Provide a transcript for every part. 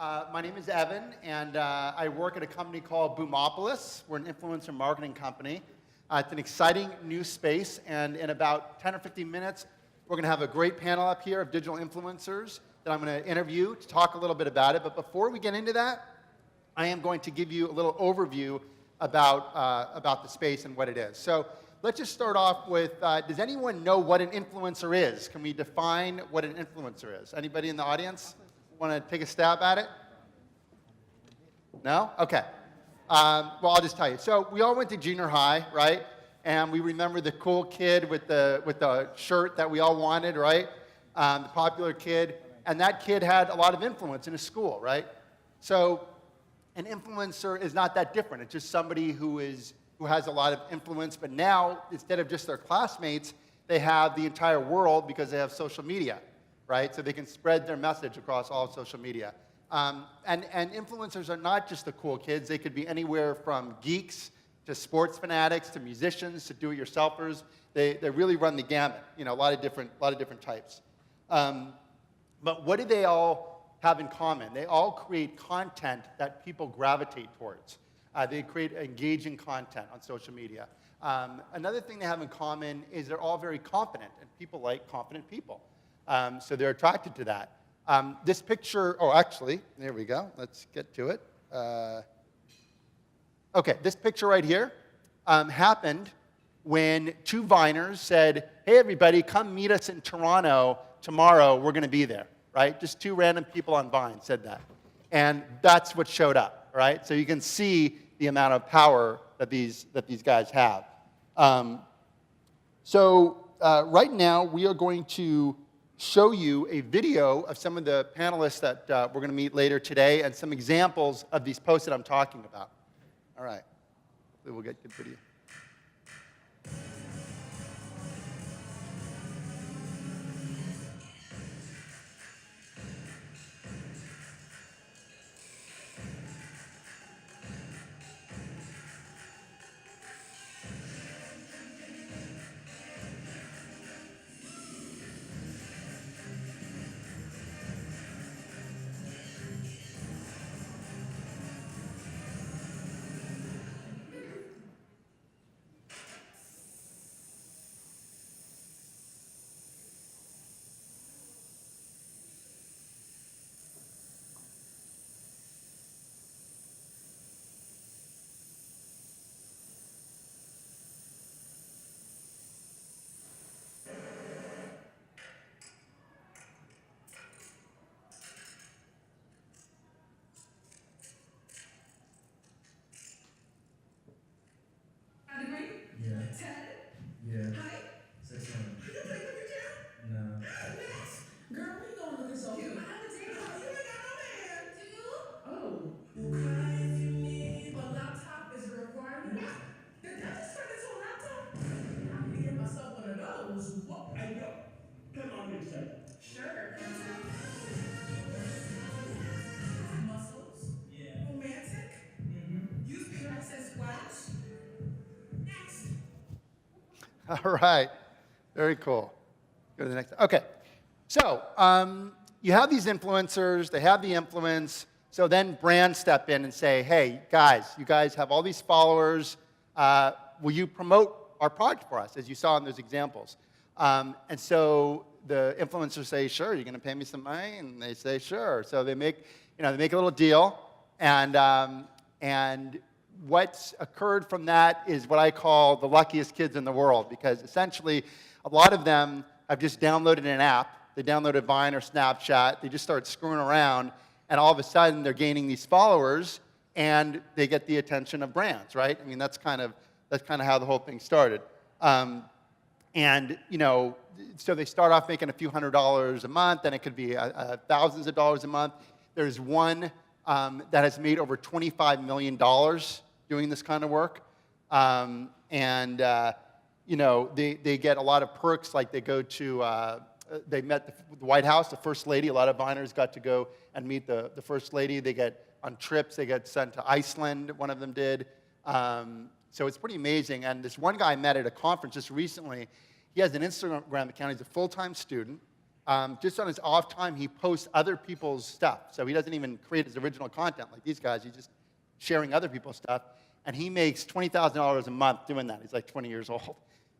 My name is Evan, and I work at a company called Boomopolis. We're an influencer marketing company. It's an exciting new space, and in about 10 or 15 minutes, we're going to have a great panel up here of digital influencers that I'm going to interview to talk a little bit about it. But before we get into that, I am going to give you a little overview about the space and what it is. So let's just start off with, does anyone know what an influencer is? Can we define what an influencer is? Anybody in the audience want to take a stab at it? No? Okay. Well, I'll just tell you. So we all went to junior high, right? And we remember the cool kid with the shirt that we all wanted, right? The popular kid. And that kid had a lot of influence in his school, right? So an influencer is not that different. It's just somebody who has a lot of influence. But now, instead of just their classmates, they have the entire world because they have social media, right? So they can spread their message across all of social media. And influencers are not just the cool kids. They could be anywhere from geeks to sports fanatics to musicians to do-it-yourselfers. They really run the gamut. You know, a lot of different types. But what do they all have in common? They all create content that people gravitate towards. They create engaging content on social media. Another thing they have in common is they're all very confident, and people like confident people. So they're attracted to that. This picture, oh, actually, there we go. Let's get to it. Okay, this picture right here happened when two Viners said, hey, everybody, come meet us in Toronto tomorrow. We're going to be there, right? Just two random people on Vine said that. And that's what showed up, right? So you can see the amount of power that these guys have. Right now, we are going to show you a video of some of the panelists that we're going to meet later today and some examples of these posts that I'm talking about. All right. Hopefully we'll get good video. All right. Very cool. Go to the next. Okay. So you have these influencers. They have the influence. So then brands step in and say, hey, guys, you guys have all these followers. Will you promote our product for us, as you saw in those examples? And so the influencers say, sure, you're going to pay me some money? And they say, sure. So they make a little deal. And what's occurred from that is what I call the luckiest kids in the world, because essentially a lot of them have just downloaded an app. They downloaded Vine or Snapchat. They just start screwing around, and all of a sudden they're gaining these followers, and they get the attention of brands, right? I mean, that's kind of how the whole thing started. And so they start off making a few $100s a month, and it could be thousands of dollars a month. There's one that has made over $25 million doing this kind of work. They get a lot of perks, like they go to, they met the White House, the First Lady. A lot of Viners got to go and meet the First Lady. They get on trips. They get sent to Iceland, one of them did. So it's pretty amazing. And this one guy I met at a conference just recently, he has an Instagram account. He's a full-time student. just on his off time, he posts other people's stuff. So he doesn't even create his original content like these guys. He's just sharing other people's stuff. And he makes $20,000 a month doing that. He's like 20 years old.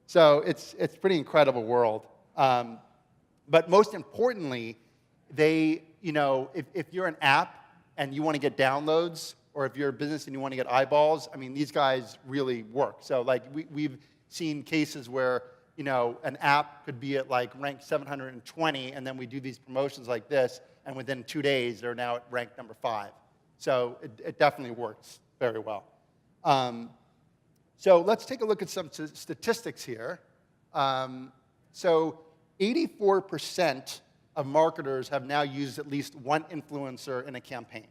So it's a pretty incredible world. But most importantly, if you're an app and you want to get downloads, or if you're a business and you want to get eyeballs, I mean, these guys really work. So like we've seen cases where an app could be at like rank 720, and then we do these promotions like this, and within 2 days, they're now at rank number 5. So it definitely works very well. So let's take a look at some statistics here. So 84% of marketers have now used at least one influencer in a campaign,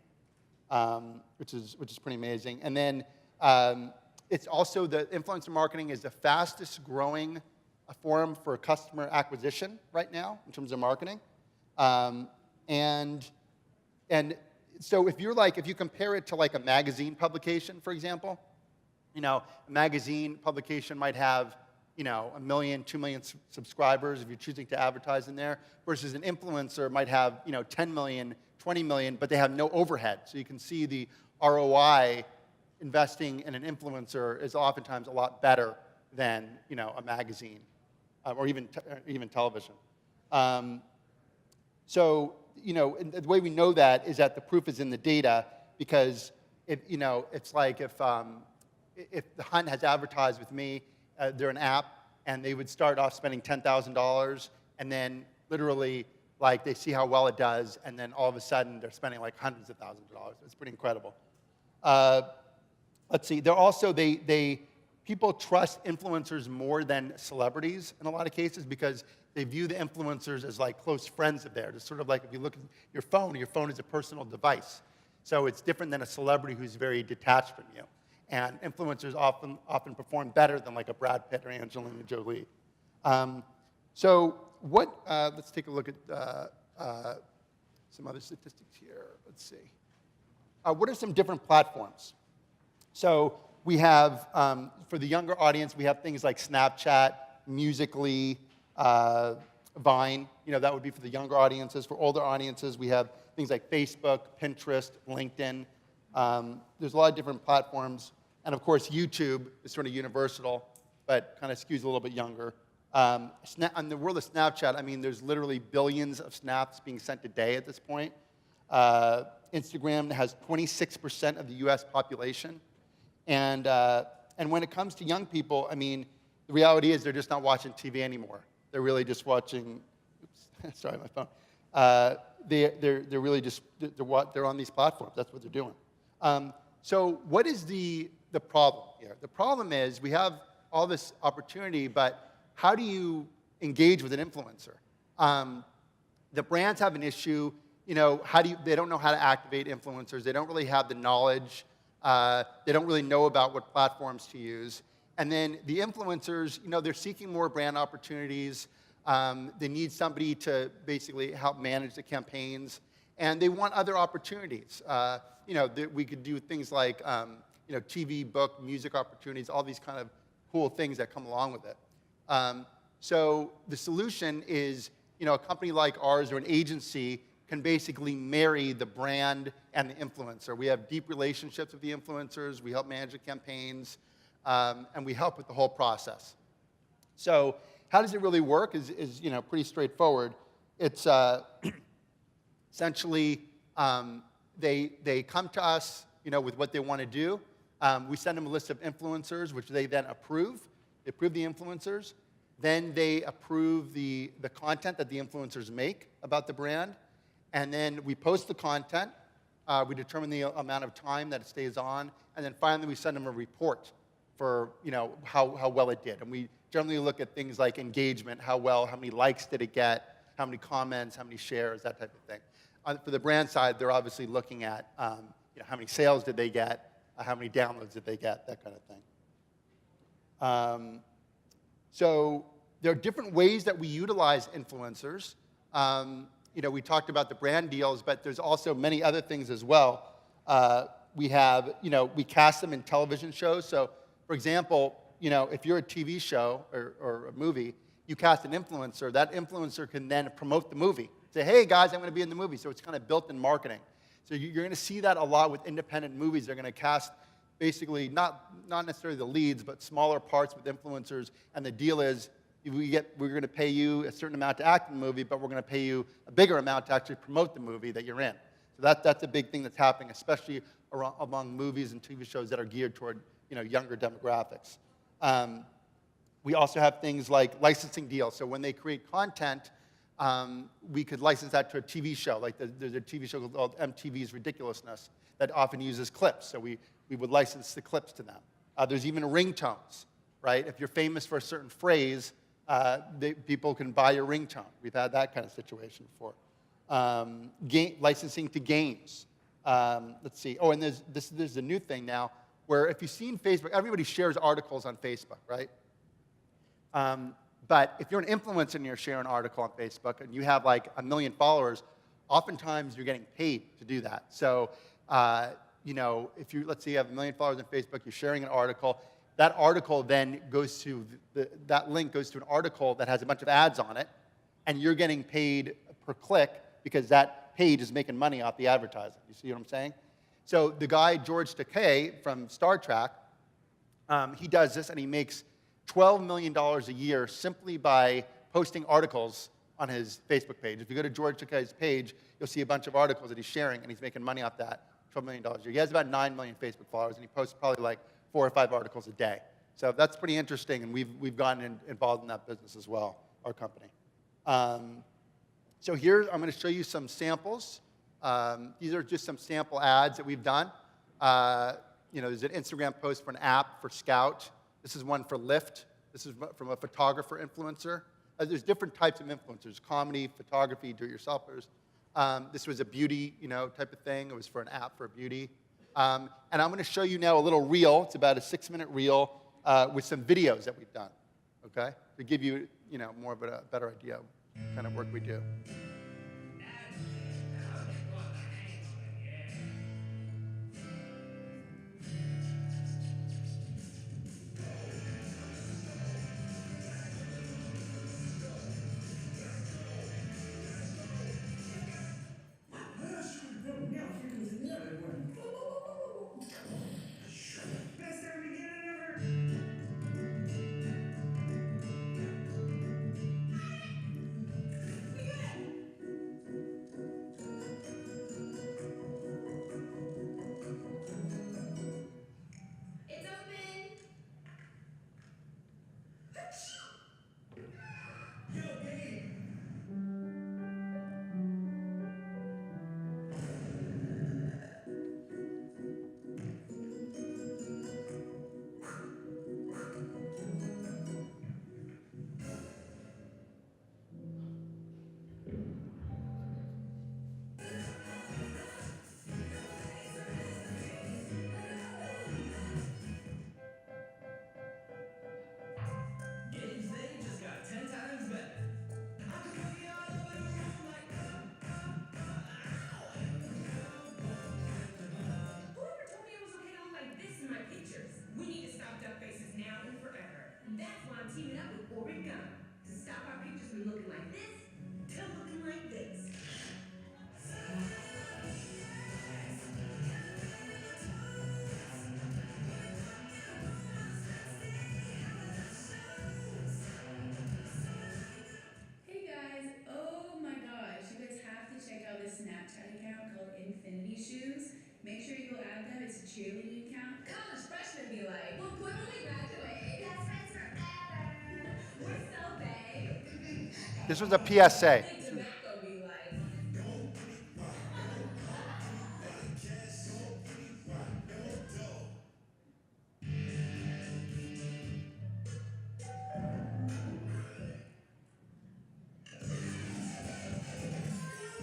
which is pretty amazing. And then it's also the influencer marketing is the fastest growing forum for customer acquisition right now in terms of marketing. And so if you compare it to like a magazine publication, for example, a magazine publication might have 1 million, 2 million subscribers if you're choosing to advertise in there, versus an influencer might have 10 million, 20 million, but they have no overhead. So you can see the ROI investing in an influencer is oftentimes a lot better than a magazine or even television. So the way we know that is that the proof is in the data, because it's like if the Hunt has advertised with me, they're an app, and they would start off spending $10,000, and then literally, like, they see how well it does, and then all of a sudden, they're spending like hundreds of thousands of dollars. It's pretty incredible. Let's see. They're also, people trust influencers more than celebrities in a lot of cases, because they view the influencers as like close friends of theirs. It's sort of like if you look at your phone is a personal device. So it's different than a celebrity who's very detached from you. And influencers often perform better than like a Brad Pitt or Angelina Jolie. Let's take a look at some other statistics here. Let's see. What are some different platforms? So we have, for the younger audience, we have things like Snapchat, Musical.ly, Vine. That would be for the younger audiences. For older audiences, we have things like Facebook, Pinterest, LinkedIn. There's a lot of different platforms. And of course, YouTube is sort of universal, but kind of skews a little bit younger. In the world of Snapchat, I mean, there's literally billions of snaps being sent a day at this point. Instagram has 26% of the US population. And when it comes to young people, I mean, the reality is they're just not watching TV anymore. They're really just watching, sorry, my phone. They're really just, they're on these platforms. That's what they're doing. So what is the problem here? The problem is we have all this opportunity, but how do you engage with an influencer? The brands have an issue. They don't know how to activate influencers. They don't really have the knowledge. They don't really know about what platforms to use. And then the influencers, they're seeking more brand opportunities. They need somebody to basically help manage the campaigns. And they want other opportunities. We could do things like, TV, book, music opportunities, all these kind of cool things that come along with it. So the solution is, a company like ours or an agency can basically marry the brand and the influencer. We have deep relationships with the influencers. We help manage the campaigns, and we help with the whole process. So how does it really work is pretty straightforward. It's essentially they come to us, with what they want to do. We send them a list of influencers, which they then approve. They approve the influencers. Then they approve the content that the influencers make about the brand. And then we post the content. We determine the amount of time that it stays on. And then finally, we send them a report for how well it did. And we generally look at things like engagement, how many likes did it get, how many comments, how many shares, that type of thing. For the brand side, they're obviously looking at how many sales did they get, how many downloads did they get, that kind of thing. So there are different ways that we utilize influencers. We talked about the brand deals, but there's also many other things as well. We cast them in television shows. So, for example, if you're a TV show or a movie, you cast an influencer, that influencer can then promote the movie. Say, hey guys, I'm going to be in the movie. So it's kind of built in marketing. So you're going to see that a lot with independent movies. They're going to cast basically not necessarily the leads, but smaller parts with influencers. And the deal is we're going to pay you a certain amount to act in the movie, but we're going to pay you a bigger amount to actually promote the movie that you're in. So that's a big thing that's happening, especially among movies and TV shows that are geared toward younger demographics. We also have things like licensing deals. So when they create content, we could license that to a TV show. Like there's a TV show called MTV's Ridiculousness that often uses clips. So we would license the clips to them. There's even ringtones, right? If you're famous for a certain phrase, people can buy your ringtone. We've had that kind of situation before. Licensing to games. Let's see. Oh, and there's a new thing now where if you've seen Facebook, everybody shares articles on Facebook, right? But if you're an influencer and you're sharing an article on Facebook and you have like 1 million followers, oftentimes you're getting paid to do that. So, if let's say you have 1 million followers on Facebook, you're sharing an article, that article then goes to, that link goes to an article that has a bunch of ads on it, and you're getting paid per click because that page is making money off the advertising. You see what I'm saying? So the guy, George Takei from Star Trek, he does this and he makes $12 million a year simply by posting articles on his Facebook page. If you go to George Takei's page, you'll see a bunch of articles that he's sharing, and he's making money off that, $12 million a year. He has about 9 million Facebook followers, and he posts probably like 4 or 5 articles a day. So that's pretty interesting, and we've gotten involved in that business as well, our company. So here, I'm going to show you some samples. These are just some sample ads that we've done. There's an Instagram post for an app for Scout. This is one for Lyft. This is from a photographer influencer. There's different types of influencers: comedy, photography, do-it-yourselfers. This was a beauty, type of thing. It was for an app for beauty. And I'm going to show you now a little reel. It's about a 6-minute reel with some videos that we've done. Okay, to give you, more of a better idea of the kind of work we do. Check out this Snapchat account called Infinity Shoes. Make sure you go add them. It's a cheerleading account. College freshmen be like, well, when we graduate, best friends forever. We're so big. This was a PSA. Tobacco be like.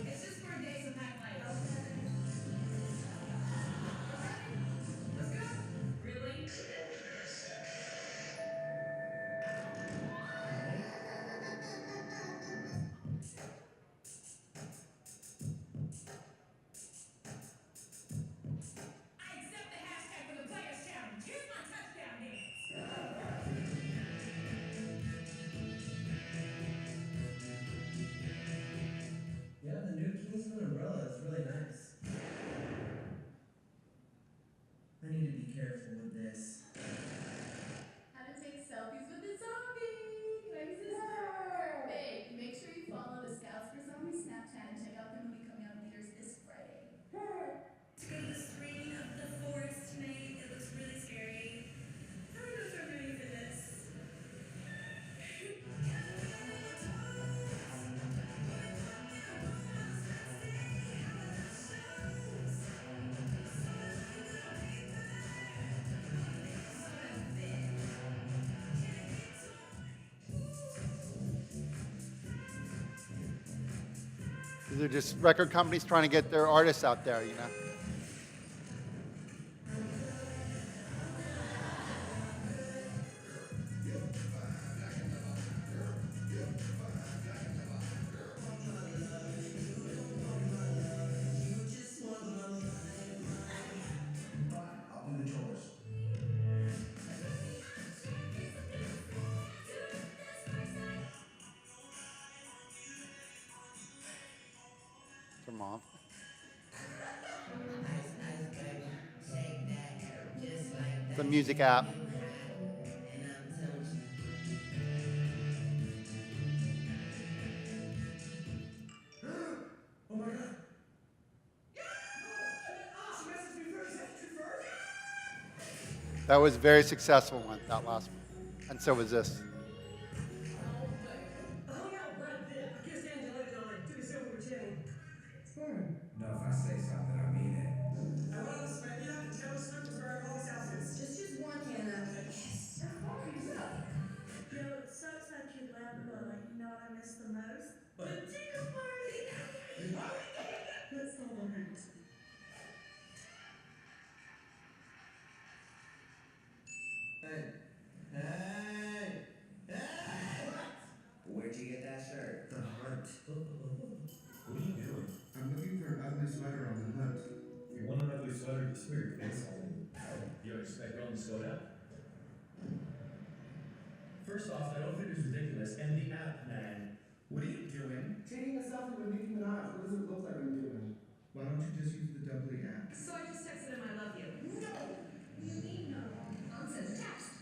It's just for a day, so pack light. Let's go. Really? These are just record companies trying to get their artists out there, you know. I'll do the chores. Your mom. It's a music app. Oh my god. She messaged me first. She messaged you first. That was a very successful one, that last one. And so was this. No, if I say something, I mean it. I went on this mania and Taylor Swift was wearing all these outfits. Just choose one, Hannah. Yes. You know, it sucks that kid left, but like, you know what I miss the most? What? The Tinker Party! Let's go on hunt. Hey. Hey. Hey. Where'd you get that shirt? The Hunt. What are you doing? I'm looking for an ugly sweater on the hunt. If you want an ugly sweater, just wear your face on. You don't expect girl to slow down? First off, that outfit is ridiculous, and the app, man. What are you doing? Taking a selfie with Nicki Minaj. What does it look like I'm doing? Why don't you just use the Doubly app? So I just texted him, I love you. No! You mean no? Unsend text.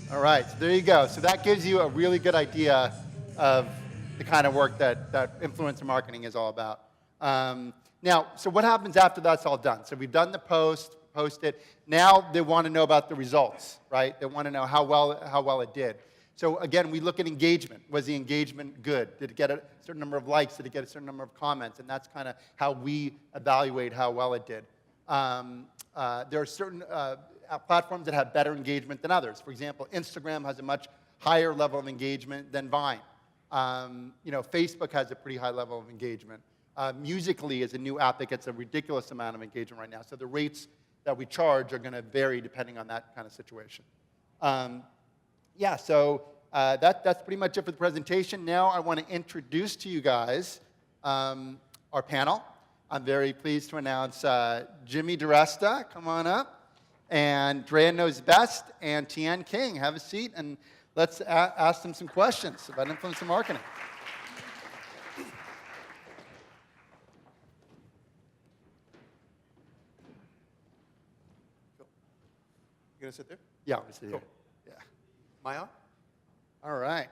All right, so there you go. So that gives you a really good idea of the kind of work that influencer marketing is all about. Now, so what happens after that's all done? So we've done the post it. Now they want to know about the results, right? They want to know how well it did. So again, we look at engagement. Was the engagement good? Did it get a certain number of likes? Did it get a certain number of comments? And that's kind of how we evaluate how well it did. There are certain platforms that have better engagement than others. For example, Instagram has a much higher level of engagement than Vine. Facebook has a pretty high level of engagement. Musical.ly is a new app that gets a ridiculous amount of engagement right now. So the rates that we charge are going to vary depending on that kind of situation. That's pretty much it for the presentation. Now I want to introduce to you guys our panel. I'm very pleased to announce Jimmy DiResta, come on up, and Drea Knows Best, and Tian King. Have a seat, and let's ask them some questions about influencer marketing. You gonna sit there? Yeah, we'll see Cool. you. Yeah. Am I on? All right.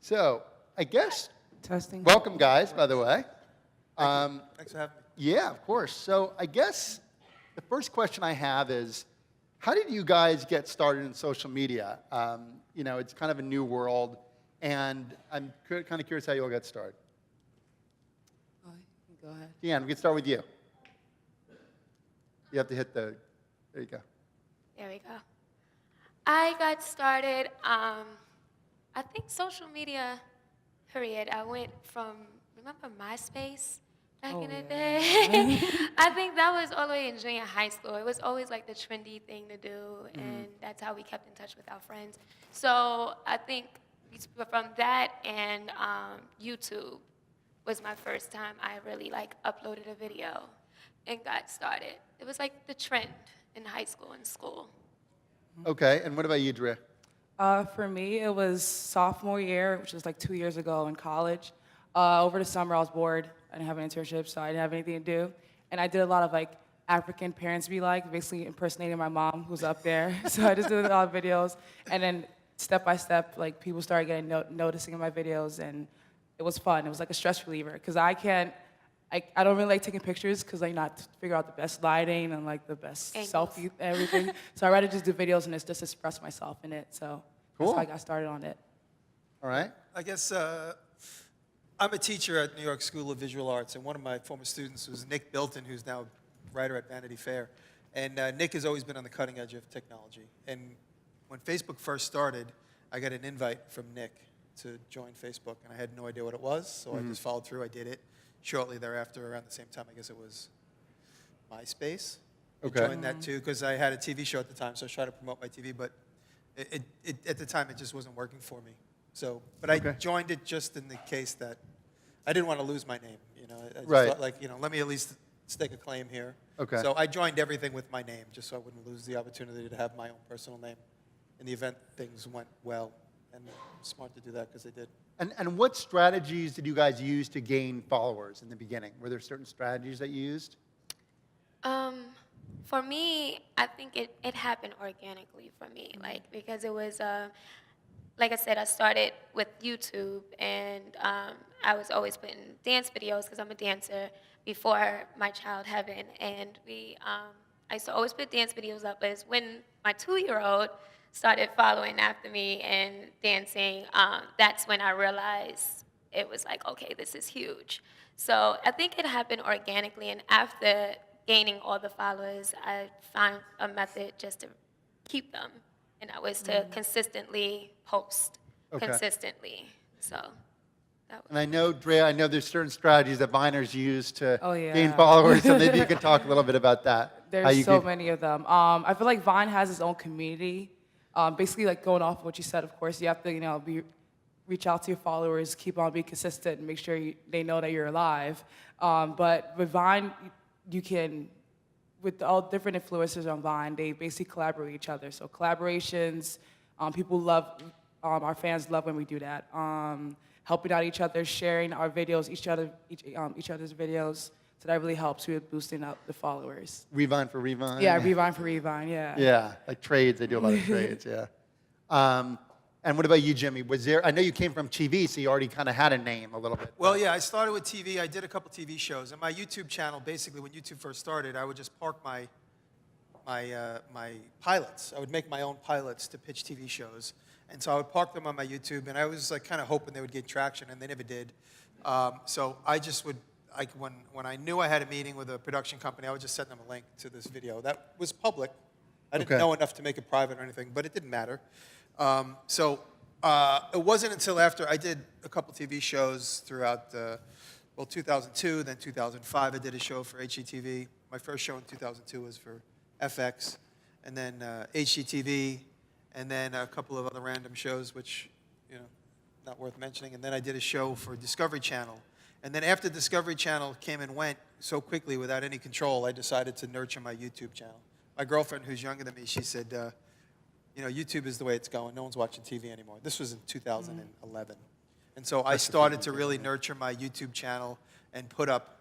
So I guess, Testing. welcome guys, by the way. Thanks for having me. Yeah, of course. So I guess the first question I have is, how did you guys get started in social media? It's kind of a new world, and I'm kind of curious how you all got started. Oh, go ahead. Deanne, we can start with you. You have to hit the, there you go. There we go. I got started, I think social media, period. I went from, remember MySpace back in the day? I think that was all the way in junior high school. It was always like the trendy thing to do, and that's how we kept in touch with our friends. So I think from that and YouTube was my first time I really uploaded a video and got started. It was like the trend in high school and school. Okay, and what about you, Drea? For me, it was sophomore year, which was like 2 years ago in college. Over the summer, I was bored. I didn't have an internship, so I didn't have anything to do. And I did a lot of African parents be like, basically impersonating my mom who's up there. So I just did a lot of videos. And then step by step, like people started getting noticing in my videos, and it was fun. It was like a stress reliever because I don't really like taking pictures because I not figure out the best lighting and like the best Angles. selfie and everything. So I rather just do videos and just express myself in it. So Cool. that's how I got started on it. All right. I guess I'm a teacher at New York School of Visual Arts, and one of my former students was Nick Bilton, who's now a writer at Vanity Fair. And Nick has always been on the cutting edge of technology. And when Facebook first started, I got an invite from Nick to join Facebook, and I had no idea what it was, so I just followed through. I did it. Shortly thereafter, around the same time, I guess it was MySpace. Okay. I joined that too because I had a TV show at the time, so I was trying to promote my TV, but at the time, it just wasn't working for me. So, but I joined it just in the case that I didn't want to lose my name. You know, I just Right. thought like, let me at least stake a claim here. Okay. So I joined everything with my name just so I wouldn't lose the opportunity to have my own personal name. In the event things went well, and smart to do that because they did. And what strategies did you guys use to gain followers in the beginning? Were there certain strategies that you used? For me, I think it happened organically for me, like because it was, like I said, I started with YouTube, and I was always putting dance videos because I'm a dancer before my child Heaven, and I used to always put dance videos up. But when my 2-year-old started following after me and dancing, that's when I realized it was like, okay, this is huge. So I think it happened organically, and after gaining all the followers, I found a method just to keep them, and that was to consistently post, consistently. So that was And I know, Drea, I know there's certain strategies that Viners use to Oh, yeah. gain followers, so maybe you could talk a little bit about that. How There's you so could- many of them. I feel like Vine has its own community. Basically, like going off of what you said, of course, you have to, reach out to your followers, keep on being consistent, and make sure they know that you're alive. But with Vine, you can, with all different influencers on Vine, they basically collaborate with each other. So collaborations, people love, our fans love when we do that. Helping out each other, sharing our videos, each other's videos. So that really helps with boosting up the followers. Revine for Revine? Yeah, Revine for Revine, yeah. Yeah, like trades, they do a lot of trades, yeah. And what about you, Jimmy? I know you came from TV, so you already kind of had a name a little bit. Well, yeah, I started with TV. I did a couple TV shows. And my YouTube channel, basically, when YouTube first started, I would just park my pilots. I would make my own pilots to pitch TV shows. And so I would park them on my YouTube, and I was like kind of hoping they would get traction, and they never did. So I just would, when I knew I had a meeting with a production company, I would just send them a link to this video. That was public. I didn't know enough to make it private or anything, but it didn't matter. It wasn't until after I did a couple TV shows throughout, 2002, then 2005, I did a show for HGTV. My first show in 2002 was for FX, and then HGTV, and then a couple of other random shows, which, not worth mentioning. And then I did a show for Discovery Channel. And then after Discovery Channel came and went so quickly without any control, I decided to nurture my YouTube channel. My girlfriend, who's younger than me, she said, YouTube is the way it's going. No one's watching TV anymore. This was in 2011. And so I started to really nurture my YouTube channel and put up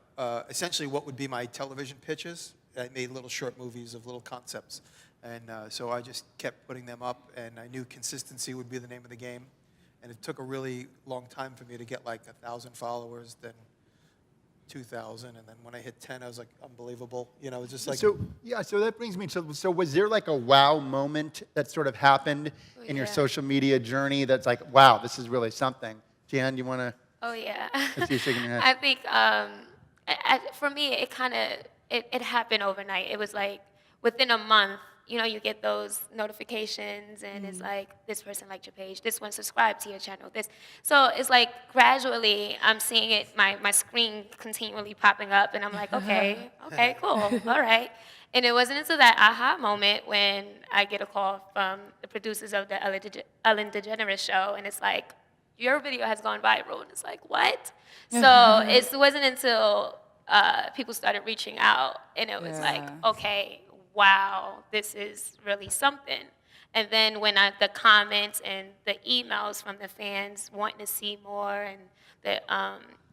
essentially what would be my television pitches. I made little short movies of little concepts. And so I just kept putting them up, and I knew consistency would be the name of the game. And it took a really long time for me to get like 1,000 followers, then 2,000, and then when I hit 10, I was like, unbelievable. It was just like... So that brings me to, so was there like a wow moment that sort of happened in your social media journey that's like, wow, this is really something? Jan, you want to? Oh, yeah. I see you shaking your head. I think for me, it kind of, it happened overnight. It was like within a month, you get those notifications, and it's like, this person liked your page, this one subscribed to your channel, this. So it's like gradually I'm seeing it, my screen continually popping up, and I'm like, okay, cool, all right. And it wasn't until that aha moment when I get a call from the producers of the Ellen DeGeneres show, and it's like, your video has gone viral, and it's like, what? So it wasn't until people started reaching out, and it was like, okay, wow, this is really something. And then when the comments and the emails from the fans wanting to see more, and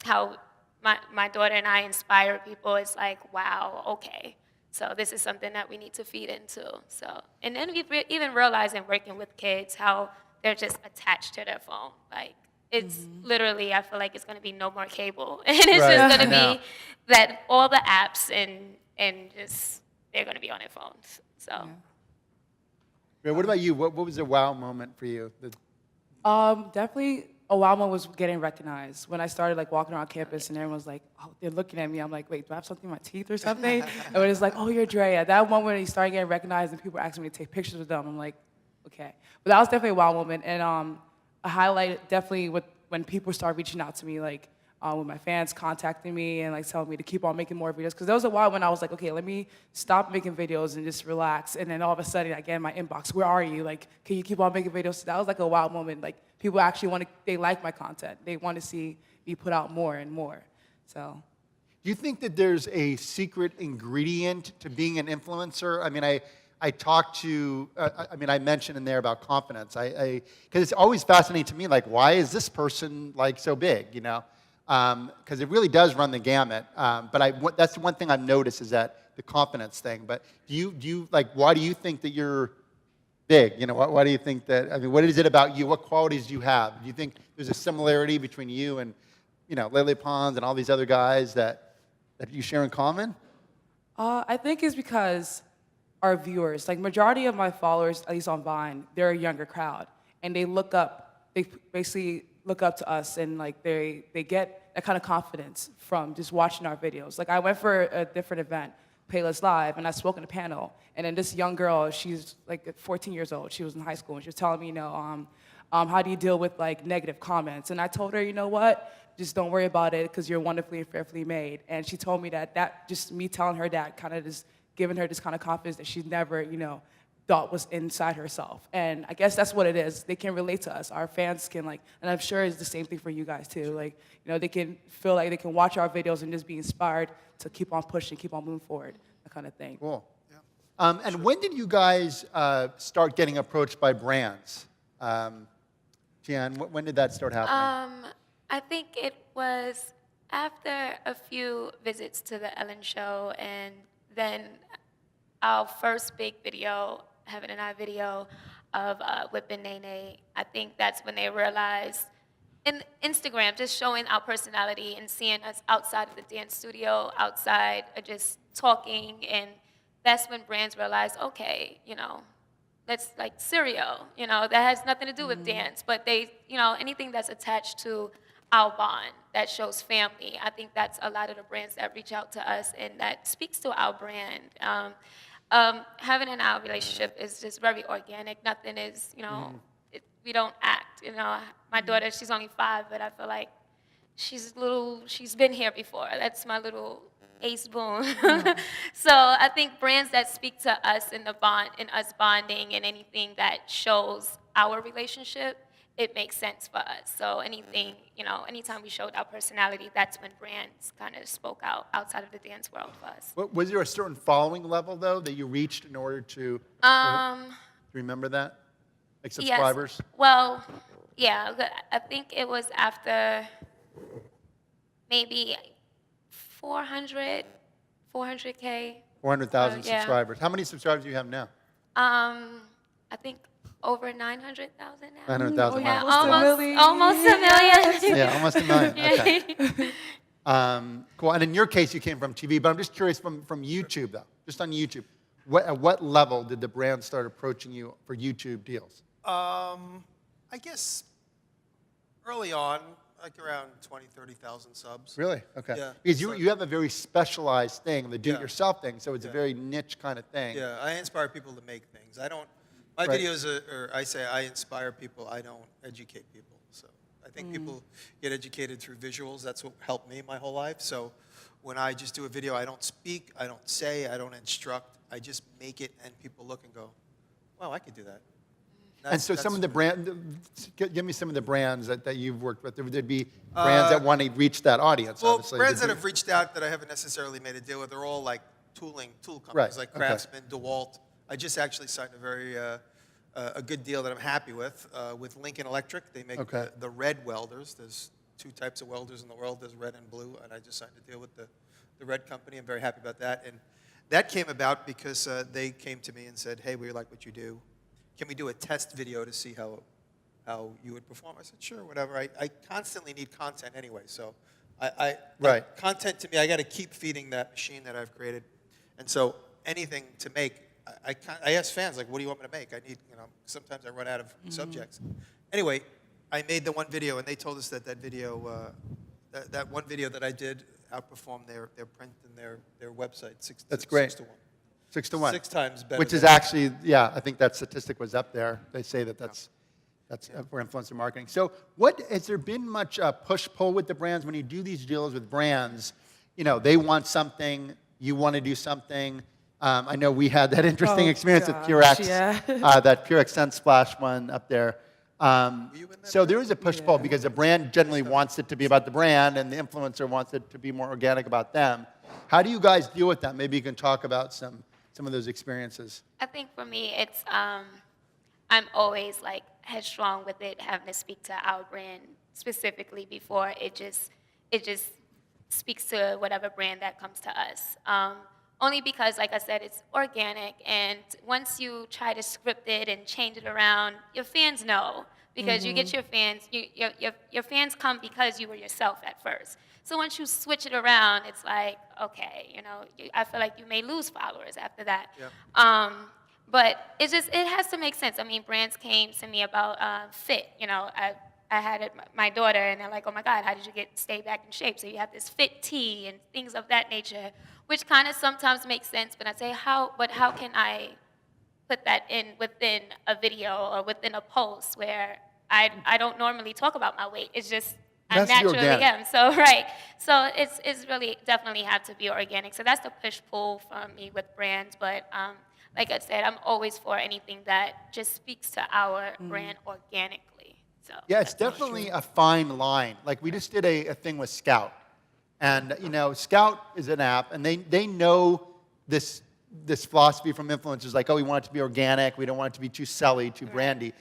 how my daughter and I inspire people, it's like, wow, okay. So this is something that we need to feed into. So, and then even realizing working with kids, how they're just attached to their phone. Like, it's literally, I feel like it's going to be no more cable. And it's Right, just going I to know. be that all the apps and just, they're going to be on their phones. So, Yeah, what about you? What was a wow moment for you? Definitely a wow moment was getting recognized. When I started like walking around campus and everyone's like, oh, they're looking at me. I'm like, wait, do I have something in my teeth or something? And it was like, oh, you're Drea. That moment when you started getting recognized and people were asking me to take pictures with them, I'm like, okay. But that was definitely a wow moment. And a highlight definitely when people started reaching out to me, like with my fans contacting me and like telling me to keep on making more videos. Because there was a while when I was like, okay, let me stop making videos and just relax. And then all of a sudden, I get in my inbox, where are you? Like, can you keep on making videos? So that was like a wow moment. Like, people actually they like my content. They want to see me put out more and more. So. Do you think that there's a secret ingredient to being an influencer? I mean, I talked to, I mentioned in there about confidence. Because it's always fascinating to me, like, why is this person, like, so big, you know? Because it really does run the gamut. But that's the one thing I've noticed is that the confidence thing. But do you like, why do you think that you're big? You know, why do you think that, I mean, what is it about you? What qualities do you have? Do you think there's a similarity between you and, you know, Lele Pons and all these other guys that you share in common? I think it's because our viewers, like majority of my followers, at least on Vine, they're a younger crowd. And they basically look up to us and like they get that kind of confidence from just watching our videos. Like I went for a different event, Payless Live, and I spoke on a panel. And then this young girl, she's like 14 years old, she was in high school, and she was telling me, you know, how do you deal with like negative comments? And I told her, you know what? Just don't worry about it because you're wonderfully and fearfully made. And she told me that just me telling her that kind of just giving her this kind of confidence that she's never, you know, thought was inside herself. And I guess that's what it is. They can relate to us. Our fans can like, and I'm sure it's the same thing for you guys too. Like, you know, they can feel like they can watch our videos and just be inspired to keep on pushing, keep on moving forward, that kind of thing. Cool. Yeah. And when did you guys start getting approached by brands? Tian, when did that start happening? I think it was after a few visits to the Ellen Show, and then our first big video, Heaven and I video of Whippin' Nene. I think that's when they realized, in Instagram, just showing our personality and seeing us outside of the dance studio, outside just talking, and that's when brands realized, okay, you know, that's like cereal, you know, that has nothing to do with dance, but they, you know, anything that's attached to our bond that shows family. I think that's a lot of the brands that reach out to us and that speaks to our brand. Having an our relationship is just very organic. Nothing is, you know, we don't act. You know, my daughter, she's only 5, but I feel like she's been here before. That's my little Ace Boone. So I think brands that speak to us in the bond, in us bonding, and anything that shows our relationship, it makes sense for us. So anything, you know, anytime we showed our personality, that's when brands kind of spoke out outside of the dance world for us. Was there a certain following level, though, that you reached in order to remember that? Like subscribers? Yes. Well, yeah, I think it was after maybe 400K. 400,000 yeah. subscribers. How many subscribers do you have now? I think over 900,000 now. 900,000. Yeah, Wow. almost a million. Yeah, almost a million. Okay. Cool. And in your case, you came from TV, but I'm just curious from YouTube, though, just on YouTube. At what level did the brand start approaching you for YouTube deals? I guess early on, like around 20, 30,000 subs. Really? Okay. Yeah. Because So- you have a very specialized thing, the do-it-yourself thing, so it's a very niche kind of thing. Yeah, I inspire people to make things. My Right. videos are, I say I inspire people, I don't educate people. So I think people get educated through visuals. That's what helped me my whole life. So when I just do a video, I don't speak, I don't say, I don't instruct. I just make it and people look and go, wow, I could do that. And so some of the give me some of the brands that you've worked with. There'd be brands that want to reach that audience, Well, obviously. brands that have reached out that I haven't necessarily made a deal with, they're all like tool companies Right, like okay. Craftsman, DeWalt. I just actually signed a very a good deal that I'm happy with Lincoln Electric. They make Okay. the red welders. There's 2 types of welders in the world. There's red and blue, and I just signed a deal with the red company. I'm very happy about that. And that came about because they came to me and said, hey, we like what you do. Can we do a test video to see how how you would perform. I said, sure, whatever. I constantly need content anyway, so I Right. content to me, I got to keep feeding that machine that I've created. And so anything to make, I ask fans, like, what do you want me to make? I need, sometimes I run out of subjects. Anyway, I made the one video, and they told us that video, that one video that I did outperformed their print and their website That's great. 6 to 1. 6-1. 6 times better. Which is than- actually, yeah, I think that statistic was up there. They say that's for influencer marketing. So has there been much push-pull with the brands when you do these deals with brands? They want something, you want to do something. I know we had that interesting experience with Purex, that Purex Sunsplash one up there. So there is a push-pull because the brand generally wants it to be about the brand and the influencer wants it to be more organic about them. How do you guys deal with that? Maybe you can talk about some of those experiences. I think for me, it's I'm always like headstrong with it, having to speak to our brand specifically before it just speaks to whatever brand that comes to us. Only because, like I said, it's organic, and once you try to script it and change it around, your fans know because you get your fans. Your fans come because you were yourself at first. So once you switch it around, it's like, okay, I feel like you may lose followers after that. Yeah. But it has to make sense. I mean, brands came to me about fit. I had my daughter, and they're like, oh my God, how did you stay back in shape? So you have this fit tee and things of that nature, which kind of sometimes makes sense. But I say, how can I put that in within a video or within a post where I don't normally talk about my weight? It's just I naturally am. So right. So it's really definitely have to be organic. So that's the push pull for me with brands. But like I said, I'm always for anything that just speaks to our brand organically. So Yeah, it's definitely a fine line. Like we just did a thing with Scout. And Scout is an app, and they know this philosophy from influencers, like, oh, we want it to be organic, we don't want it to be too selly, too brandy.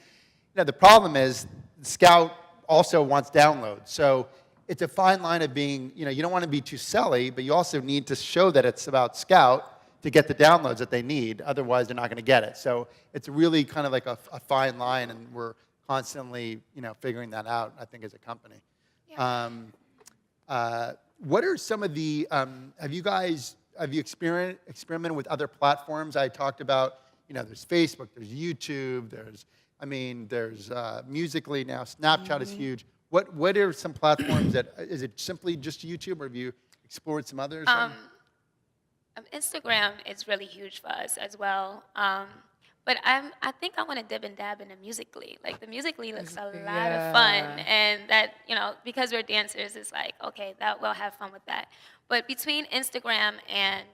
The problem is Scout also wants downloads. So it's a fine line of being, you don't want to be too selly, but you also need to show that it's about Scout to get the downloads that they need. Otherwise, they're not going to get it. So it's really kind of like a fine line, and we're constantly, figuring that out, I think, as a company. Yeah. What are some of the, have you experimented with other platforms? I talked about, there's Facebook, there's YouTube, there's Musical.ly now, Snapchat is huge. What are some platforms is it simply just YouTube, or have you explored some others? Instagram is really huge for us as well. But I think I want to dib and dab in the Musical.ly. Like the Musical.ly looks a lot of fun, and that because we're dancers, it's like okay, that we'll have fun with that. But between Instagram and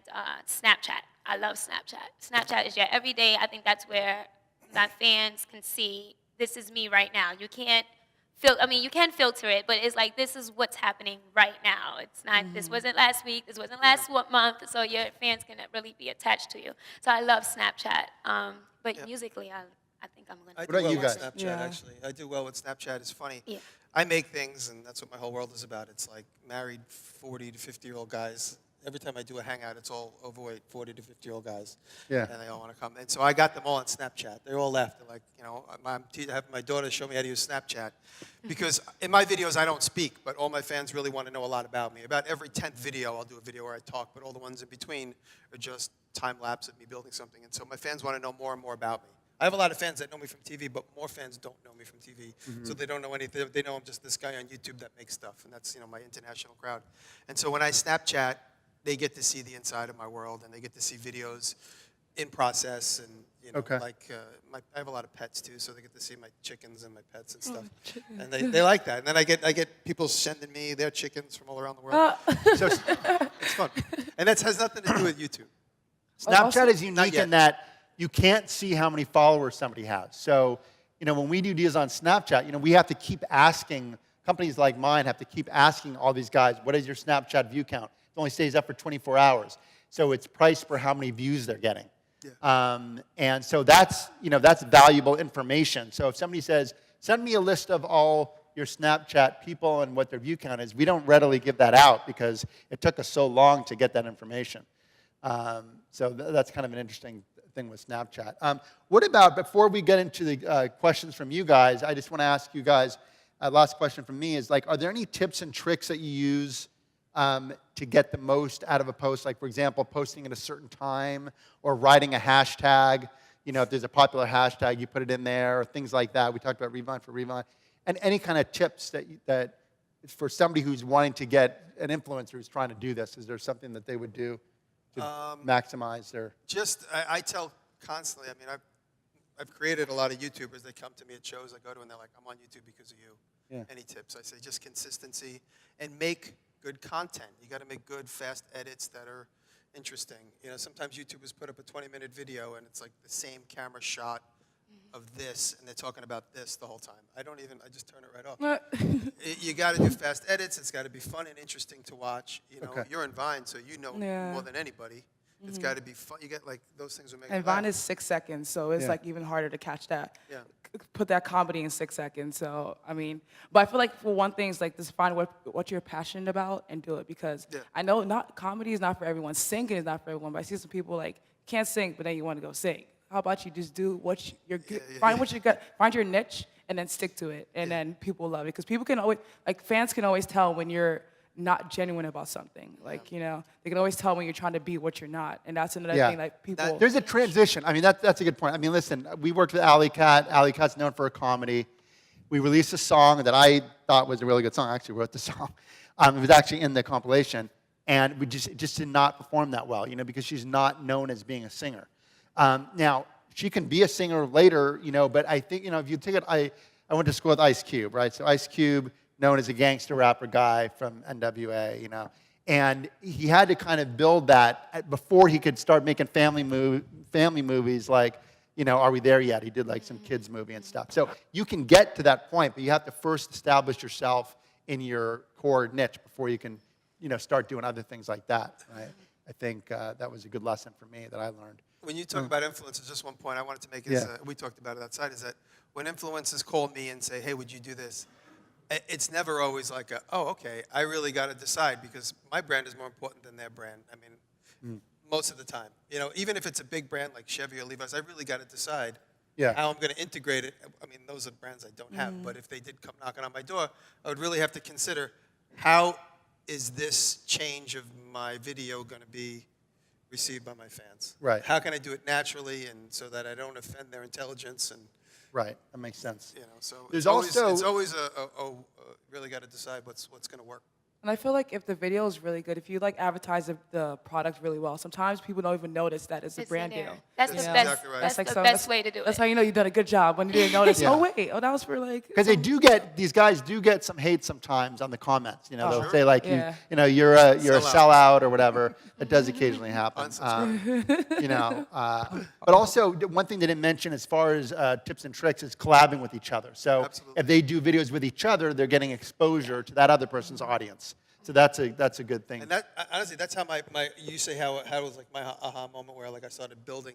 Snapchat, I love Snapchat. Snapchat is your everyday. I think that's where my fans can see this is me right now. You can't you can filter it, but it's like this is what's happening right now. It's not this wasn't last week, this wasn't last month, so your fans can really be attached to you. So I love Snapchat. But Musical.ly, I think I'm going to I do do about well you with guys? Snapchat, actually. I do well with Snapchat. It's funny. Yeah. I make things, and that's what my whole world is about. It's like married 40 to 50-year-old guys. Every time I do a hangout, it's all overweight 40 to 50-year-old guys. Yeah. And they all want to come. And so I got them all on Snapchat. They all left. They're like, I'm having my daughter show me how to use Snapchat. Because in my videos, I don't speak, but all my fans really want to know a lot about me. About every 10th video, I'll do a video where I talk, but all the ones in between are just time-lapse of me building something. And so my fans want to know more and more about me. I have a lot of fans that know me from TV, but more fans don't know me from TV. So they don't know anything. They know I'm just this guy on YouTube that makes stuff, and that's my international crowd. And so when I Snapchat, they get to see the inside of my world, and they get to see videos in process, and I have a lot of pets too, so they get to see my chickens and my pets and stuff, and they like that. And then I get people sending me their chickens from all around the world, so it's fun. And that has nothing to do with YouTube. Snapchat is unique in that you can't see how many followers somebody has. So, when we do deals on Snapchat, we have to keep asking, companies like mine have to keep asking all these guys, what is your Snapchat view count? It only stays up for 24 hours. So it's priced for how many views they're getting. Yeah. And so that's valuable information. So if somebody says, send me a list of all your Snapchat people and what their view count is, we don't readily give that out because it took us so long to get that information. So that's kind of an interesting thing with Snapchat. What about, before we get into the questions from you guys, I just want to ask you guys, last question from me is, like, are there any tips and tricks that you use to get the most out of a post? Like, for example, posting at a certain time or writing a hashtag. You know, if there's a popular hashtag, you put it in there, or things like that. We talked about Rewind for Rewind. And any kind of tips that for somebody who's wanting to get an influencer who's trying to do this, is there something that they would do to maximize their... I tell constantly, I mean, I've created a lot of YouTubers. They come to me at shows I go to, and they're like, I'm on YouTube because of you. Yeah. Any tips? I say just consistency and make good content. You got to make good, fast edits that are interesting. You know, sometimes YouTubers put up a 20-minute video, and it's like the same camera shot of this, and they're talking about this the whole time. I just turn it right off. You got to do fast edits. It's got to be fun and interesting to watch. You know, you're in Vine, so you know more than anybody. It's got to be fun. You get, like, those things will make And Vine is 6 seconds, so it's like even harder to catch that. Yeah. Put that comedy in 6 seconds. So I mean, but I feel like for one thing, it's like just find what you're passionate about and do it, because I know comedy is not for everyone. Singing is not for everyone. But I see some people like can't sing, but then you want to go sing. How about you just do what you're good, find what you got, find your niche, and then stick to it, and then people love it, because people can always, like, fans can always tell when you're not genuine about something. Like, you know, they can always tell when you're trying to be what you're not, and that's another thing. Like, people. There's a transition. I mean, that's a good point. I mean, listen, we worked with Alley Cat. Alley Cat's known for her comedy. We released a song that I thought was a really good song. I actually wrote the song. It was actually in the compilation, and we just did not perform that well, you know, because she's not known as being a singer. Now, she can be a singer later, you know, but I think, you know, if you take it, I went to school with Ice Cube, right? So Ice Cube, known as a gangster rapper guy from NWA, you know, and he had to kind of build that before he could start making family movies like, you know, Are We There Yet? He did like some kids movie and stuff. So you can get to that point, but you have to first establish yourself in your core niche before you can, you know, start doing other things like that, right? I think that was a good lesson for me that I learned. When you talk about influencers, just one point I wanted to make is, we talked about it outside, is that when influencers call me and say, hey, would you do this? It's never always like, oh, okay, I really got to decide, because my brand is more important than their brand. I mean, most of the time. You know, even if it's a big brand like Chevy or Levi's, I really got to decide how I'm going to integrate it. I mean, those are brands I don't have, but if they did come knocking on my door, I would really have to consider, how is this change of my video going to be received by my fans? Right. How can I do it naturally, and so that I don't offend their intelligence? And right, that makes sense. you know, so There's it's also- always really got to decide what's going to work. And I feel like if the video is really good, if you like advertise the product really well, sometimes people don't even notice that it's a It's brand in there. deal. That's That's the best. exactly right. That's like the some- best way to do That's it. how you know you've done a good job, when you didn't notice. Yeah. Oh wait, that was for like. Because these guys do get some hate sometimes on the comments. You know, they'll Sure. say like, Yeah. you know, you're a Sellout. sellout or whatever. That does occasionally happen. Unsubscribe. You know, but also one thing they didn't mention as far as tips and tricks is collabing with each other. So Absolutely. if they do videos with each other, they're getting exposure to that other person's audience. So that's a good thing. And that, honestly, that's how you say how it was like my aha moment where, like, I started building.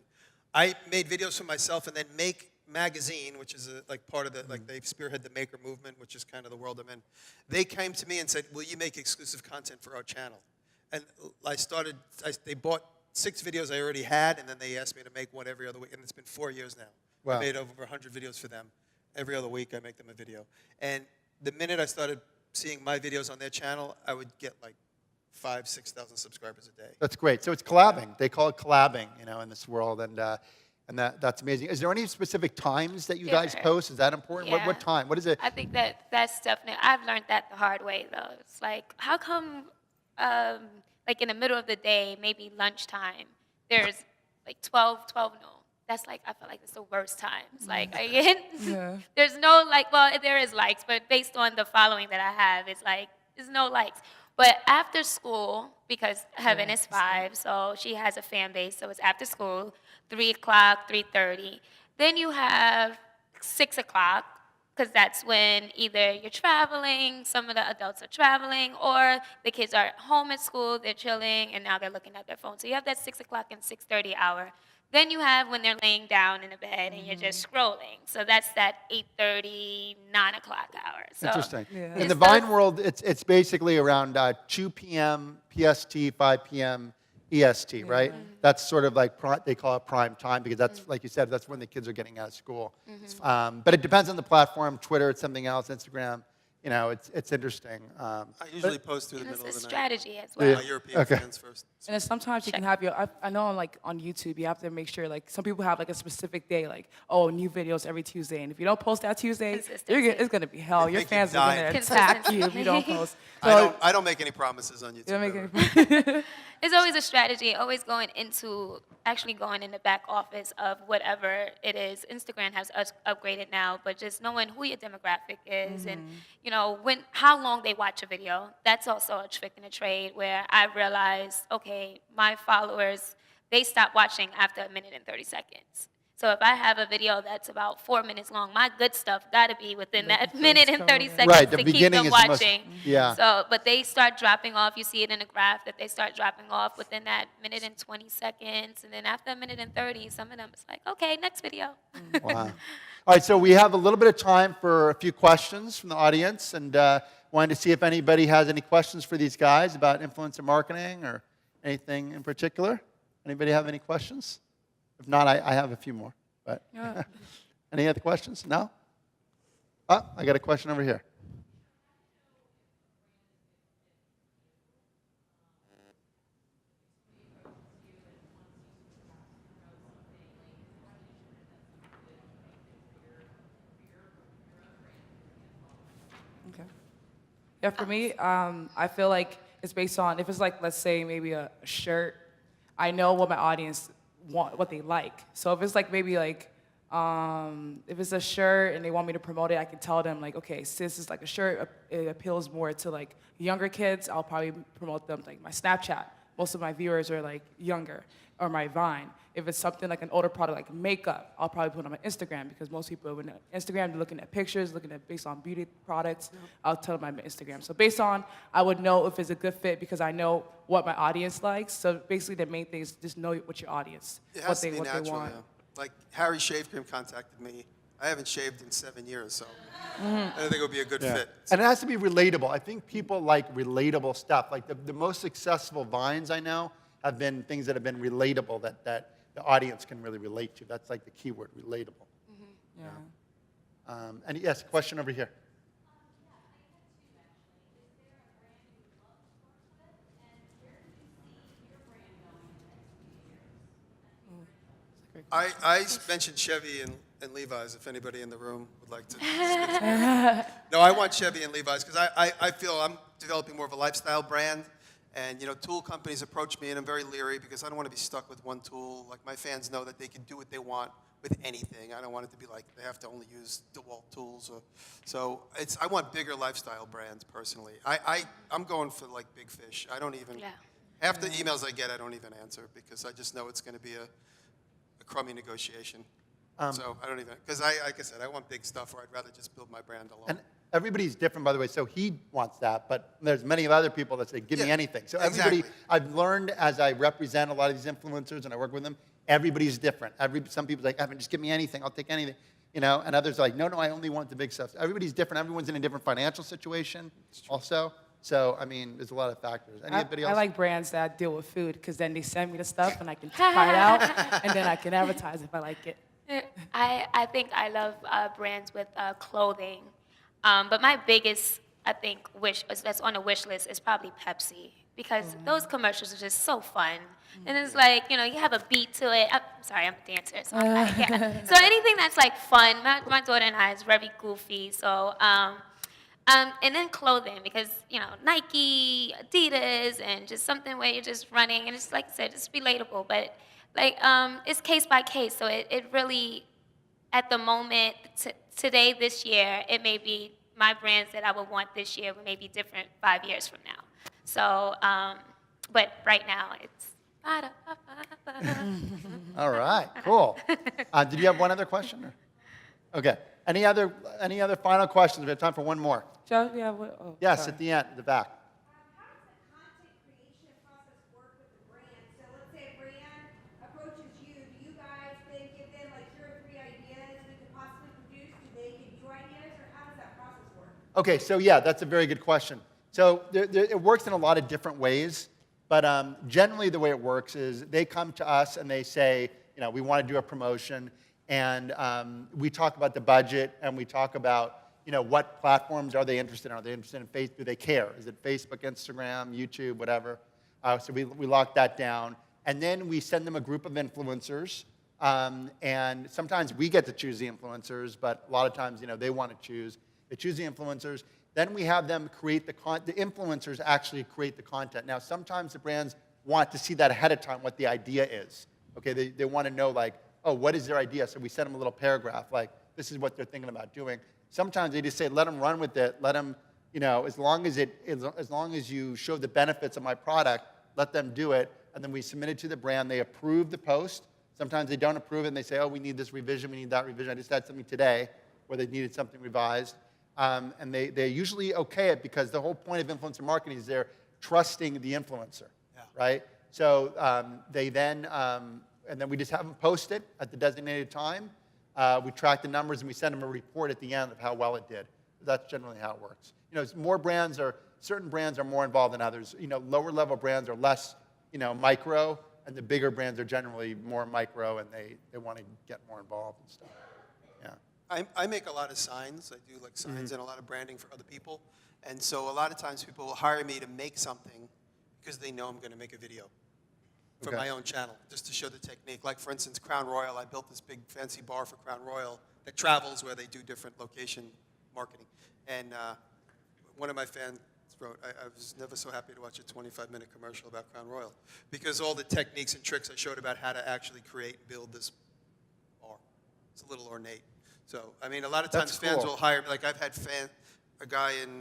I made videos for myself, and then Make Magazine, which is like part of the, like, they spearhead the maker movement, which is kind of the world I'm in. They came to me and said, will you make exclusive content for our channel? And they bought 6 videos I already had, and then they asked me to make one every other week, and it's been 4 years now. Wow. I made over 100 videos for them. Every other week, I make them a video. And the minute I started seeing my videos on their channel, I would get like 5,000, 6,000 subscribers a day. That's great. So it's collabing. They call it collabing, you know, in this world, and that's amazing. Is there any specific times that you guys Yeah. post? Is that important? Yeah. What time? What is it? I think that's definitely. I've learned that the hard way, though. It's like, how come, like in the middle of the day, maybe lunchtime, there's like 12 noon. That's like, I feel like it's the worst times. Like, there's no, like, well, there is likes, but based on the following that I have, it's like, there's no likes. But after school, because Heaven is 5, so she has a fan base, so it's after school, 3 o'clock, 3:30. Then you have 6 o'clock, because that's when either you're traveling, some of the adults are traveling, or the kids are home at school, they're chilling, and now they're looking at their phone. So you have that 6 o'clock and 6:30 hour. Then you have when they're laying down in the bed and you're just scrolling. So that's that 8:30, 9 o'clock hour. So Interesting. Yeah. In the it's Vine those- world, it's basically around 2 p.m. PST, 5 p.m. EST, right? That's sort of like, they call it prime time because that's, like you said, that's when the kids are getting out of school. But it depends on the platform. Twitter, it's something else. Instagram, it's interesting. I usually post through the And it's middle a of the night. strategy as My well. European Okay. fans first. And then sometimes you can have I know on YouTube, you have to make sure, like, some people have, like, a specific day, like, oh, new videos every Tuesday. And if you don't post that Tuesday, Consistency. it's going to be hell. They Your make you fans are die. going to attack you if you don't Consistency. post. I don't make any promises on YouTube. You don't make ever. any It's always a strategy, always actually going in the back office of whatever it is. Instagram has us upgraded now, but just knowing who your demographic is and, how long they watch a video. That's also a trick in the trade where I realized, okay, my followers, they stop watching after 1 minute and 30 seconds. So if I have a video that's about 4 minutes long, my good stuff got to be within that minute and 30 seconds Right, the to keep beginning them is the most- watching. yeah. So, but they start dropping off. You see it in the graph that they start dropping off within that 1 minute and 20 seconds, and then after 1 minute and 30, some of them it's like, okay, next video. Wow. All right, so we have a little bit of time for a few questions from the audience, and wanted to see if anybody has any questions for these guys about influencer marketing or anything in particular. Anybody have any questions? If not, I have a few more. But any other questions? No? Oh, I got a question over here. Okay. Yeah, for me, I feel like it's based on, if it's like, let's say maybe a shirt, I know what my audience want, what they like. So if it's like maybe like, if it's a shirt and they want me to promote it, I can tell them like, okay, since it's like a shirt, it appeals more to like younger kids, I'll probably promote them like my Snapchat. Most of my viewers are like younger, or my Vine. If it's something like an older product like makeup, I'll probably put it on my Instagram because most people when Instagram, they're looking at pictures, looking at based on beauty products. I'll tell them my Instagram. So based on, I would know if it's a good fit because I know what my audience likes. So basically, the main thing is just know what your audience, It what has they to be natural, want. yeah. Like Harry Shave Cream contacted me. I haven't shaved in 7 years, so I don't think it would be a good fit. And it has to be relatable. I think people like relatable stuff. Like the most successful Vines I know have been things that have been relatable that the audience can really relate to. That's like the key word, relatable. Yeah. And yes, question over here. I mentioned Chevy and Levi's if anybody in the room would like to speak to me. No, I want Chevy and Levi's because I feel I'm developing more of a lifestyle brand. And, tool companies approach me, and I'm very leery because I don't want to be stuck with one tool. Like, my fans know that they can do what they want with anything. I don't want it to be like they have to only use DeWalt tools. So I want bigger lifestyle brands, personally. I'm going for, like, big fish. I don't even, half the emails I get, I don't even answer because I just know it's going to be a crummy negotiation. So I don't even, because like I said, I want big stuff, or I'd rather just build my brand alone. And everybody's different, by the way. So he wants that, but there's many other people that say, give me Yeah, anything. So everybody, exactly. I've learned as I represent a lot of these influencers and I work with them, everybody's different. Some people are like, Evan, just give me anything. I'll take anything. And others are like, no, I only want the big stuff. Everybody's different. Everyone's in a different financial situation also. So, I mean, there's a lot of factors. Anybody else? I like brands that deal with food because then they send me the stuff and I can try it out and then I can advertise if I like it. I think I love brands with clothing. But my biggest, I think, wish that's on the wish list is probably Pepsi because those commercials are just so fun. And it's like, you have a beat to it. I'm sorry, I'm a dancer, so So anything that's like fun, my daughter and I is very goofy. So, and then clothing because, Nike, Adidas, and just something where you're just running. And it's like I said, it's relatable. But like, it's case by case. So it really, at the moment, today, this year, it may be my brands that I would want this year may be different 5 years from now. So, but right now, it's. All right, cool. Did you have one other question? Or? Okay. Any other final questions? We have time for one more. Joe, yeah, what? Oh, Yes, sorry. at the end, at the back. How does the content creation process work with the brand? So let's say a brand approaches you. Do you guys then give them like 2 or 3 ideas we could possibly produce? Do they give you ideas, or how does that process work? Okay, so yeah, that's a very good question. So it works in a lot of different ways. But generally, the way it works is they come to us and they say, we want to do a promotion, and we talk about the budget, and we talk about, what platforms are they interested in? Are they interested in Facebook? Do they care? Is it Facebook, Instagram, YouTube, whatever? So we lock that down, and then we send them a group of influencers, and sometimes we get to choose the influencers, but a lot of times, they want to choose. They choose the influencers. Then we have them create the influencers actually create the content. Now, sometimes the brands want to see that ahead of time, what the idea is. Okay, they want to know, like, oh, what is their idea? So we send them a little paragraph, like, this is what they're thinking about doing. Sometimes they just say, let them run with it. Let them, as long as you show the benefits of my product, let them do it. And then we submit it to the brand. They approve the post. Sometimes they don't approve it, and they say, oh, we need this revision, we need that revision. I just had something today where they needed something revised. And they usually okay it because the whole point of influencer marketing is they're trusting the influencer, right? So they then, and then we just have them post it at the designated time. We track the numbers and we send them a report at the end of how well it did. That's generally how it works. Certain brands are more involved than others. Lower level brands are less, micro, and the bigger brands are generally more micro, and they want to get more involved and stuff. Yeah. I make a lot of signs. I do like signs and a lot of branding for other people. And so a lot of times people will hire me to make something because they know I'm going to make a video for my own channel, just to show the technique. Like, for instance, Crown Royal. I built this big fancy bar for Crown Royal that travels where they do different location marketing. And one of my fans wrote, I was never so happy to watch a 25-minute commercial about Crown Royal because all the techniques and tricks I showed about how to actually create and build this bar. It's a little ornate. So, I mean, a lot of times fans will hire me. Like, I've had a guy in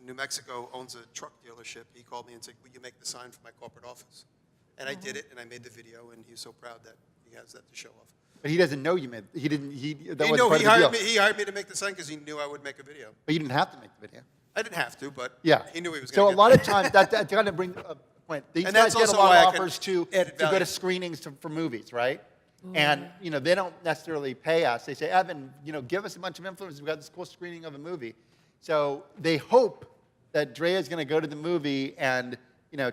New Mexico owns a truck dealership. He called me and said, will you make the sign for my corporate office? And I did it, and I made the video, and he's so proud that he has that to show off. But he doesn't know you made. He didn't. That He wasn't knew part he of the hired deal. me. He hired me to make the sign because he knew I would make a video. But you didn't have to make the video. I didn't have to, but Yeah. he knew he was So going a to lot of times that kind of brings a point. These And guys that's get a also lot why of I can offers to add go value. to screenings for movies, right? And they don't necessarily pay us. They say, Evan, give us a bunch of influencers. We've got this cool screening of a movie. So they hope that Drea is going to go to the movie and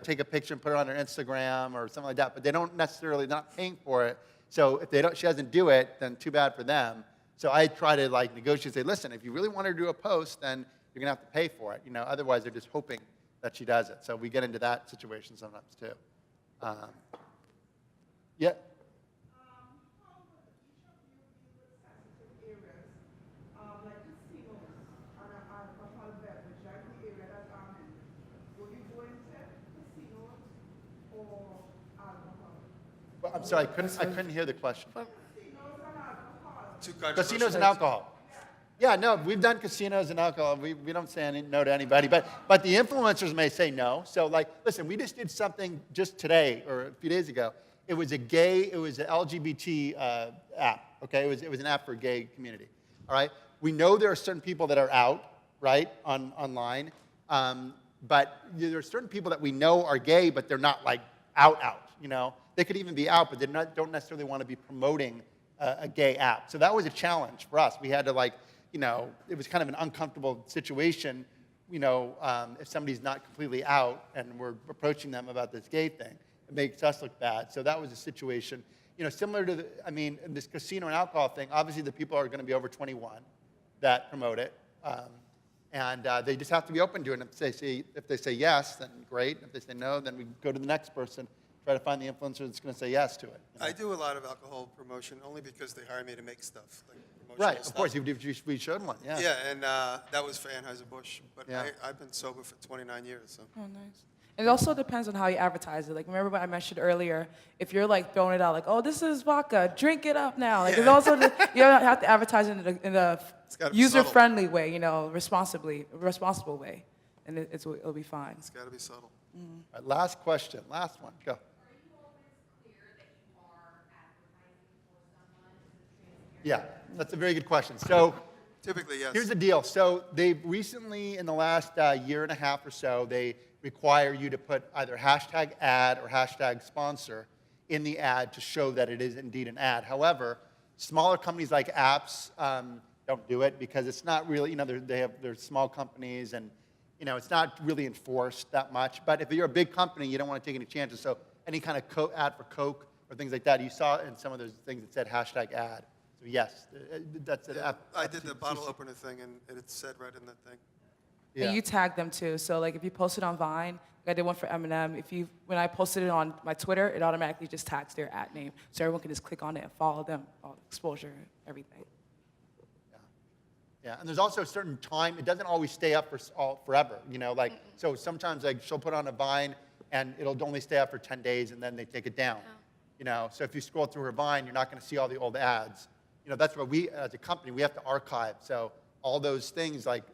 take a picture and put it on her Instagram or something like that. But they don't necessarily, not paying for it. So if she doesn't do it, then too bad for them. So I try to negotiate, say, listen, if you really want her to do a post, then you're going to have to pay for it. Otherwise they're just hoping that she does it. So we get into that situation sometimes too. Yeah. Well, I'm sorry, I couldn't hear the question. Too controversial. Casinos and alcohol. Yeah, no, we've done casinos and alcohol. We don't say no to anybody, but the influencers may say no. So, listen, we just did something just today or a few days ago. It was an LGBT app. Okay, it was an app for a gay community. All right, we know there are certain people that are out, right, online, but there are certain people that we know are gay, but they're not out. They could even be out, but they don't necessarily want to be promoting a gay app. So that was a challenge for us. We had to it was kind of an uncomfortable situation, if somebody's not completely out and we're approaching them about this gay thing. It makes us look bad. So that was a situation, similar to this casino and alcohol thing. Obviously, the people are going to be over 21 that promote it. And they just have to be open to it. If they say yes, then great. If they say no, then we go to the next person, try to find the influencer that's going to say yes to it. I do a lot of alcohol promotion only because they hire me to make stuff. Right, of course. We showed one, yeah. Yeah, and that was for Anheuser-Busch. But Yeah. I've been sober for 29 years. So. Oh, nice. It also depends on how you advertise it. Remember what I mentioned earlier? If you're throwing it out oh, this is vodka, drink it up now. It's also you have to advertise it in a gotta be user-friendly way, responsible way, and it'll be fine. It's got to be subtle. All right, last question, last one, go. Yeah, that's a very good question. So Typically, yes. here's the deal. So they've recently, in the last year and a half or so, they require you to put either #ad or #sponsor in the ad to show that it is indeed an ad. However, smaller companies like apps don't do it because it's not really, they're small companies and, you know, it's not really enforced that much. But if you're a big company, you don't want to take any chances. So any kind of ad for Coke or things like that, you saw in some of those things that said #ad. So yes, that's it. I did the bottle opener thing, and it said right in that thing. Yeah. And you tag them too. So like if you post it on Vine, like I did one for Eminem. When I posted it on my Twitter, it automatically just tags their @name, so everyone can just click on it and follow them, all the exposure, everything. Yeah, and there's also a certain time. It doesn't always stay up forever, you know. Like so, sometimes like she'll put on a Vine, and it'll only stay up for 10 days, and then they take it down. You know, so if you scroll through her Vine, you're not going to see all the old ads. You know, that's what we, as a company, we have to archive. So all those things, like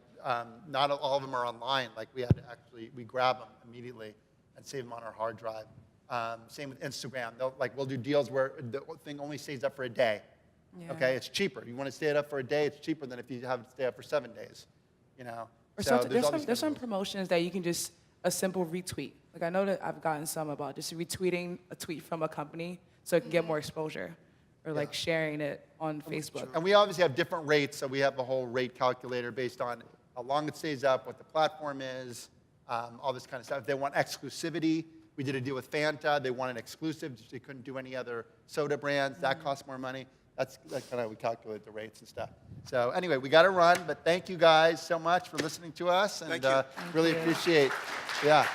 not all of them are online. Like we we grab them immediately and save them on our hard drive. Same with Instagram. We'll do deals where the thing only stays up for a day. Yeah. Okay, it's cheaper. You want to stay it up for a day, it's cheaper than if you have it stay up for 7 days. You know. Or So there's some promotions that you can just a simple retweet. Like I know that I've gotten some about just retweeting a tweet from a company so it can get more exposure, or like sharing it on Facebook. And we obviously have different rates, so we have a whole rate calculator based on how long it stays up, what the platform is, all this kind of stuff. If they want exclusivity, we did a deal with Fanta. They wanted exclusive, so they couldn't do any other soda brands. That costs more money. That's kind of how we calculate the rates and stuff. So anyway, we got to run, but thank you guys so much for listening to us, and Thank you. really appreciate, yeah.